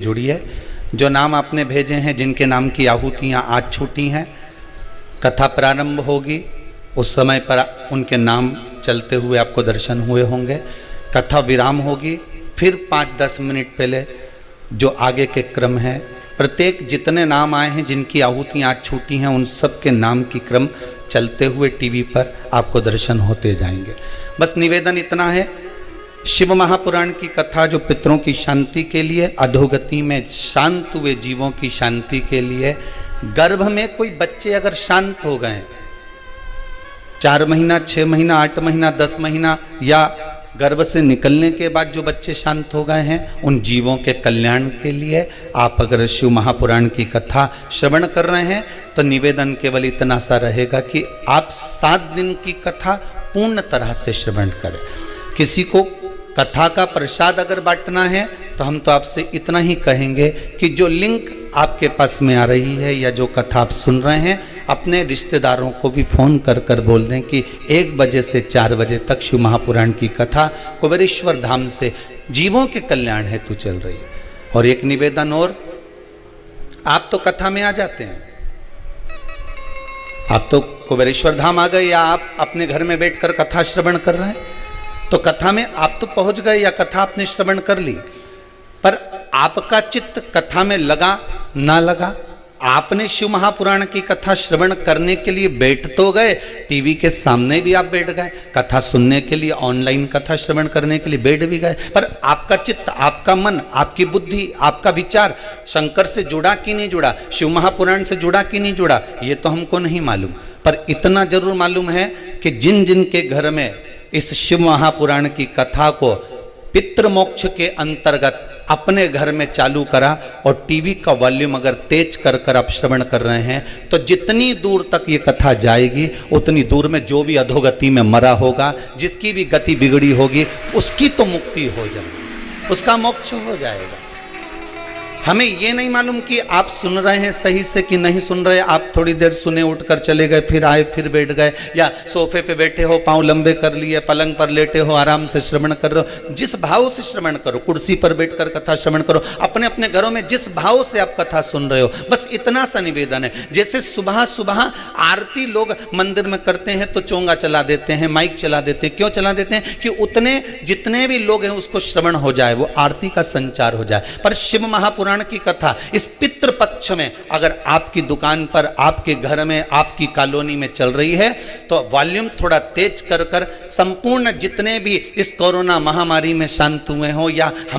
जुड़िए। जो नाम आपने भेजे हैं, जिनके नाम की आहुतियाँ आज छूटी हैं, कथा प्रारंभ होगी उस समय पर उनके नाम चलते हुए आपको दर्शन हुए होंगे। कथा विराम होगी, फिर 5-10 मिनट पहले जो आगे के क्रम है, प्रत्येक जितने नाम आए हैं जिनकी आहुतियाँ आज छूटी हैं, उन सब के नाम की क्रम चलते हुए टीवी पर आपको दर्शन होते जाएंगे। बस निवेदन इतना है, शिव महापुराण की कथा जो पितरों की शांति के लिए, अधोगति में शांत हुए जीवों की शांति के लिए, गर्भ में कोई बच्चे अगर शांत हो गए 4 महीना, 6 महीना, 8 महीना, 10 महीना या गर्भ से निकलने के बाद जो बच्चे शांत हो गए हैं, उन जीवों के कल्याण के लिए आप अगर शिव महापुराण की कथा श्रवण कर रहे हैं तो निवेदन केवल इतना सा रहेगा कि आप 7 दिन की कथा पूर्ण तरह से श्रवण करें। किसी को कथा का प्रसाद अगर बांटना है तो हम तो आपसे इतना ही कहेंगे कि जो लिंक आपके पास में आ रही है या जो कथा आप सुन रहे हैं, अपने रिश्तेदारों को भी फ़ोन कर कर बोल दें कि 1 बजे से 4 बजे तक शिव महापुराण की कथा कुबेरेश्वर धाम से जीवों के कल्याण हेतु चल रही है। और एक निवेदन और, आप तो कथा में आ जाते हैं, आप तो कुबेरेश्वर धाम आ गए या आप अपने घर में बैठकर कथा श्रवण कर रहे हैं, तो कथा में आप तो पहुंच गए या कथा आपने श्रवण कर ली, पर आपका चित्त कथा में लगा ना लगा। आपने शिव महापुराण की कथा श्रवण करने के लिए बैठ तो गए, टीवी के सामने भी आप बैठ गए, कथा सुनने के लिए, ऑनलाइन कथा श्रवण करने के लिए बैठ भी गए, पर आपका चित्त, आपका मन, आपकी बुद्धि, आपका विचार शंकर से जुड़ा कि नहीं जुड़ा, शिव महापुराण से जुड़ा कि नहीं जुड़ा, ये तो हमको नहीं मालूम। पर इतना जरूर मालूम है कि जिन जिन के घर में इस शिव महापुराण की कथा को पितृमोक्ष के अंतर्गत अपने घर में चालू करा और टीवी का वॉल्यूम अगर तेज कर कर आप श्रवण कर रहे हैं, तो जितनी दूर तक ये कथा जाएगी उतनी दूर में जो भी अधोगति में मरा होगा, जिसकी भी गति बिगड़ी होगी, उसकी तो मुक्ति हो जाएगी, उसका मोक्ष हो जाएगा। हमें ये नहीं मालूम कि आप सुन रहे हैं सही से कि नहीं सुन रहे। आप थोड़ी देर सुने, उठकर चले गए, फिर आए, फिर बैठ गए, या सोफे पे बैठे हो, पांव लंबे कर लिए, पलंग पर लेटे हो, आराम से श्रवण कर रहे हो। जिस भाव से श्रवण करो, कुर्सी पर बैठकर कथा श्रवण करो, अपने अपने घरों में जिस भाव से आप कथा सुन रहे हो, बस इतना सा निवेदन है। जैसे सुबह सुबह आरती लोग मंदिर में करते हैं तो चोंगा चला देते हैं, माइक चला देते हैं। क्यों चला देते हैं? कि उतने जितने भी लोग हैं उसको श्रवण हो जाए, वो आरती का संचार हो जाए। पर शिव महापुराण की कथा इस पितृ पक्ष में अगर आपकी दुकान पर, आपके घर में, आपकी कॉलोनी में चल रही है, तो वॉल्यूम थोड़ा तेज कर कर संपूर्ण जितने भी इस कोरोना महामारी में शांत हुए हो या